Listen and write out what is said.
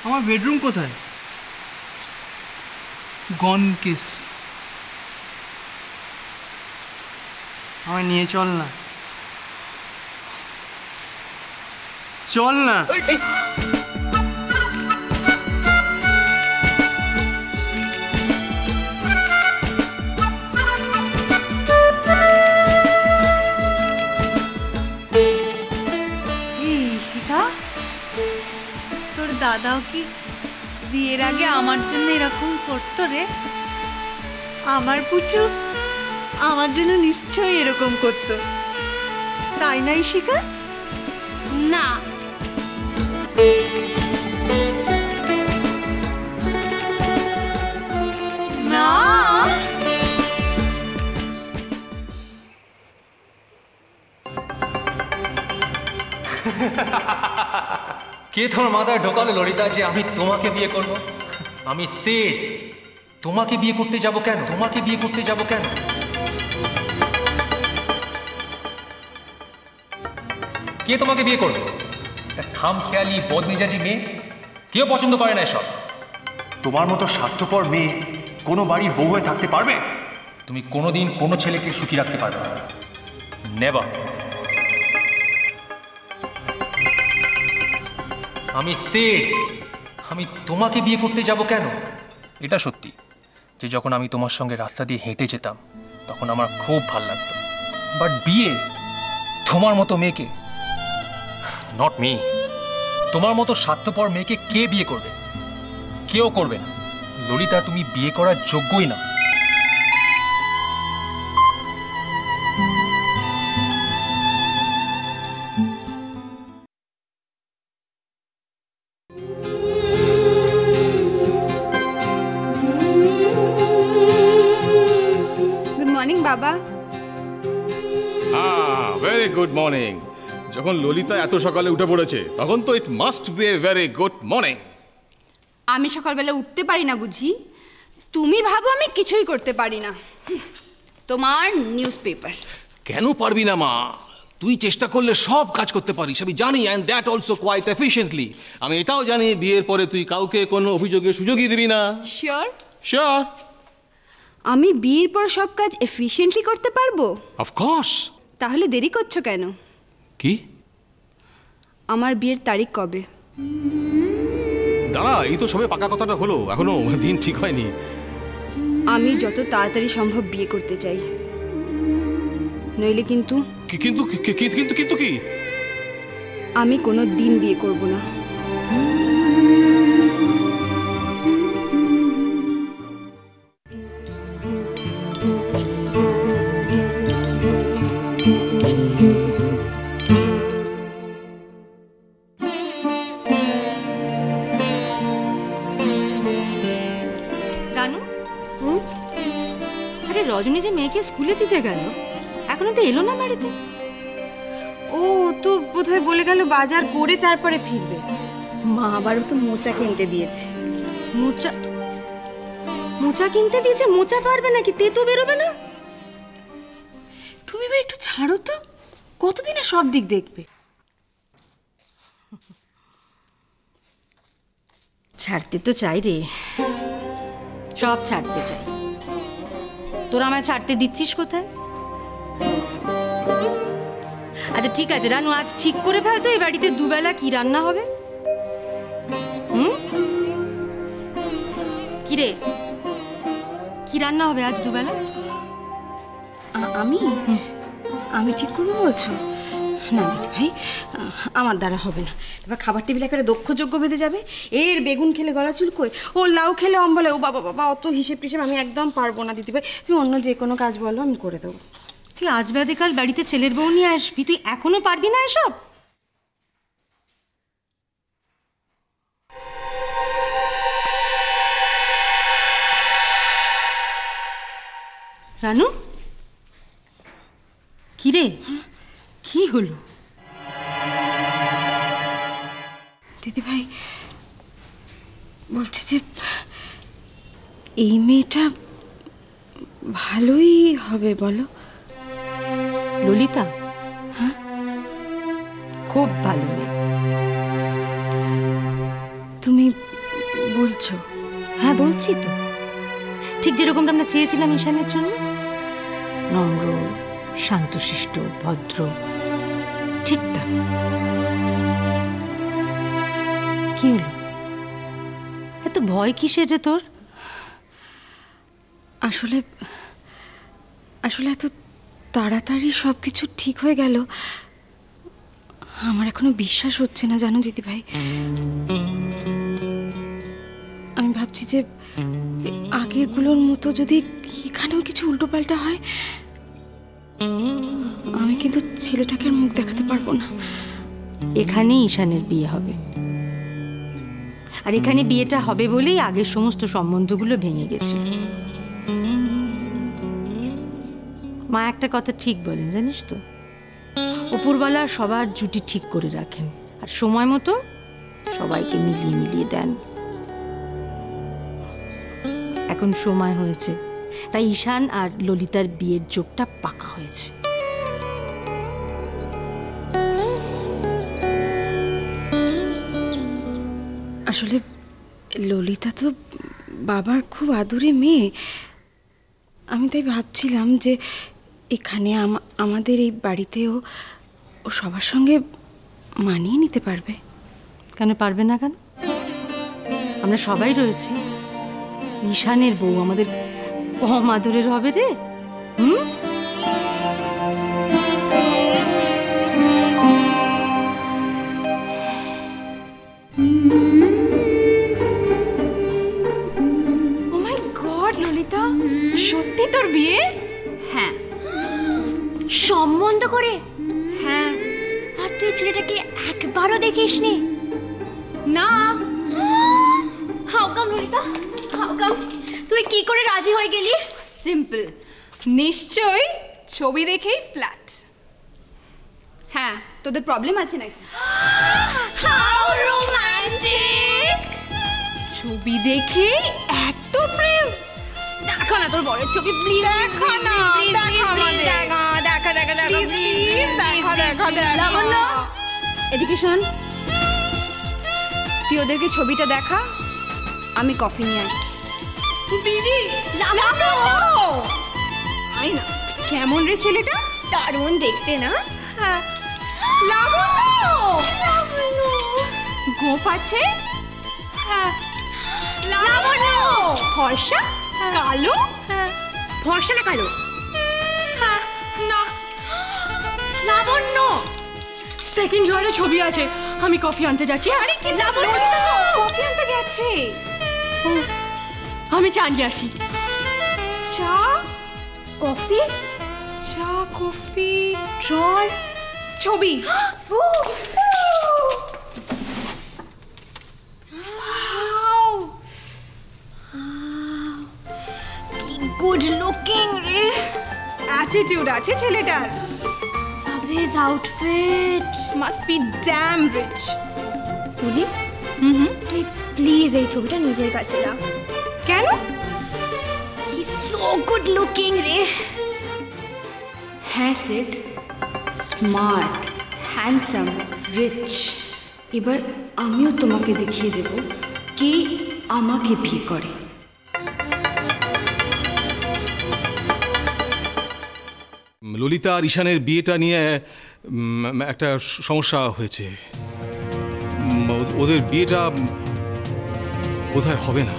আমার বেডরুম কোথায়? গন কিস। আমায় নিয়ে চল না, চল না। তোর দাদাও কি বিয়ের আগে আমার জন্য এরকম করতো রে? আমার পুচু আমার জন্য নিশ্চয়ই এরকম করতো, তাই না ইশিকা? না, না। কে তোমার মাথায় ঢোকালো ললিতা যে আমি তোমাকে বিয়ে করব? আমি সেট। তোমাকে বিয়ে করতে যাব কেন? তোমাকে বিয়ে করতে যাব কেন? কে তোমাকে বিয়ে করবে? খামখেয়ালি বদমেজাজি মেয়ে। কেউ পছন্দ করে না এসব। তোমার মতো স্বার্থপর মেয়ে কোনো বাড়ির বউ হয়ে থাকতে পারবে? তুমি কোনোদিন কোনো ছেলেকে সুখী রাখতে পারবে না। নেভার। আমি সেট। আমি তোমাকে বিয়ে করতে যাব কেন? এটা সত্যি যে যখন আমি তোমার সঙ্গে রাস্তা দিয়ে হেঁটে যেতাম তখন আমার খুব ভালো লাগতো, বাট বিয়ে তোমার মতো মেয়েকে, নট মি, তোমার মতো স্বার্থপর মেয়েকে কে বিয়ে করবে? কেউ করবে না। ললিতা, তুমি বিয়ে করার যোগ্যই না। বাবা। Very good morning. যখন ললিতা এত সকালে উঠে পড়েছে তখন তো it must B a very good morning. আমি সকালবেলা উঠতে পারি না বুঝি? তুমি ভাবো আমি কিছুই করতে পারি না? তোমার নিউজ পেপার। কেন পারবি না মা? তুই চেষ্টা করলে সব কাজ করতে পারিস, আমি জানি, and that also quite efficiently. আমি এটাও জানি বিয়ের পরে তুই কাউকে কোনো অভিযোগের সুযোগই দিবি না। শিওর? শিওর। আমি বিয়ের পর সব কাজ এফিশিয়েন্টলি করতে পারবো? অফকোর্স। তাহলে দেরি করছো কেন? কি? আমার বিয়ের তারিখ কবে? দাঁড়া, এই তো সবে পাকা কথাটা হলো, এখনো দিন ঠিক হয়নি। আমি যত তাড়াতাড়ি সম্ভব বিয়ে করতে চাই, নইলে কিন্তু। কিন্তু কিন্তু কিন্তু কি? আমি কোনো দিন বিয়ে করব না। রজনী যে মেয়েকে স্কুলে দিতে গেল এখনো তো এলো না বাড়িতে। ও তো বোধহয় বলে গেল বাজার করে তারপরে ফিরবে। মা আবার ওকে মোচা কিনতে দিয়েছে। মোচা? মোচা কিনতে দিয়েছে? মোচা পারবে নাকি? তেতো বেরোবে না? তুমি এবার একটু ছাড়ো তো, কতদিনে সব দিক দেখবে। ছাড়তে তো চাই রে, সব ছাড়তে চাই। তোরা আমায় ছাড়তে দিচ্ছিস কোথায়? আচ্ছা ঠিক আছে রানু, আজ ঠিক করে ফেল তো এই বাড়িতে দুবেলা কি রান্না হবে। কি রে, কি রান্না হবে আজ দুবেলা? আমি ঠিক করবো বলছো? না দিদি ভাই, আমার দ্বারা হবে না। এবার খাবার টেবিলে একটা দক্ষযজ্ঞ বেঁধে যাবে। এর বেগুন খেলে গলা চুলকোয়, ও লাউ খেলে অম্বলে, ও বাবা বাবা অত হিসেব টিসেব আমি একদম পারবো না দিদি ভাই। তুমি অন্য যে কোনো কাজ বলো, আমি করে দেবো। তুই আজ বাদে কাল বাড়িতে ছেলের বউ নিয়ে আসবি, তুই এখনো পারবি না এসব? রানু, কি রে, কি হলো? দিদি ভাই বলছি যে এই মেয়েটা ভালোই হবে বলো? ললিতা, হ্যাঁ, খুব ভালো মেয়ে। তুমি বলছো? হ্যাঁ, বলছি তো। ঠিক যেরকমটা আমরা চেয়েছিলাম ঈশানের জন্য, নম্র, শান্তশিষ্ট, ভদ্র, ঠিক তা। কি হলো, এত ভয় কিসের রে তোর? আসলে আসলে এত তাড়াতাড়ি সব কিছু ঠিক হয়ে গেল, আমার এখনো বিশ্বাস হচ্ছে না জানো দিদিভাই। আমি ভাবছি যে আগেরগুলোর মতো যদি এখানেও কিছু উল্টোপাল্টা হয়, আমি কিন্তু ছেলেটাকে আর মুখ দেখাতে পারবো না। এখানেই ঈশানের বিয়ে হবে, আর এখানে বিয়েটা হবে বলেই আগের সমস্ত সম্বন্ধগুলো ভেঙে গেছে। মা একটা কথা ঠিক বলেন জানিস তো, উপরওয়ালা সবার জুটি ঠিক করে রাখেন আর সময় মতো সবাইকে মিলিয়ে মিলিয়ে দেন। এখন সময় হয়েছে, তাই ঈশান আর ললিতার বিয়ের যোগটা পাকা হয়েছে। আসলে ললিতা তো বাবার খুব আদুরে মেয়ে, আমি তাই ভাবছিলাম যে এখানে আমাদের এই বাড়িতেও ও সবার সঙ্গে মানিয়ে নিতে পারবে। কেন পারবে না? কেন, আমরা সবাই রয়েছি। ঈশানের বউ আমাদের কম আদরের হবে রে? ও মাই গড ললিতা, সত্যি তোর বিয়ে? হ্যাঁ। সম্বন্ধ করে? হ্যাঁ। আর তুই ছেলেটাকে একবারও দেখিসনি? না। How come Lalita, how come? তুই কি করে রাজি হয়ে গেলি? সিম্পল, নিশ্চয়ই ছবি দেখেই ফ্ল্যাট। হ্যাঁ, তোদের প্রবলেম আছে নাকি? How romantic! ছবি দেখে এত প্রেম? দেখো না তোর বরের ছবি, প্লিজ। দেখো না, দেখো আমাদের। দেখা প্লিজ দেখা দেখা দেখা। লাবণ্য, এদিকে শোন, তুই ওদেরকে ছবিটা দেখা, আমি কফি নিয়ে আসছি। দিদি, লাবণ্য! আয় না, কেমন রে ছেলেটা? দারুণ দেখতে না? হ্যাঁ। লাবণ্য! লাবণ্য! গোপ আছে? হ্যাঁ। লাবণ্য! ফর্সা? কালো? ফর্সা না কালো? হ্যাঁ। না। লাবণ্য! সেকেন্ড জয়ের ছবি আছে, আমি কফি আনতে যাচ্ছি। আরে কি লাবণ্য, কফি আনতে গেছে। আমি চা নিয়ে আসি। চা, কফি, চা, কফি, জল, ছবি। কি গুড লুকিং রে! অ্যাটিটিউড আছে ছেলেটার। His outfit must be damn rich. Suli, তুই প্লিজ এই ছবিটা নিজের কাছে রাখ। কেন? হি সো গুড লুকিং রে। হ্যাঁ সিড, স্মার্ট, হ্যান্ডসাম, রিচ। এবার আমিও তোমাকে দেখিয়ে দেব কে আমাকে বিয়ে করে। ললিতা আর ঈশানের বিয়েটা নিয়ে একটা সমস্যা হয়েছে। ওদের বিয়েটা বোধহয় হবে না।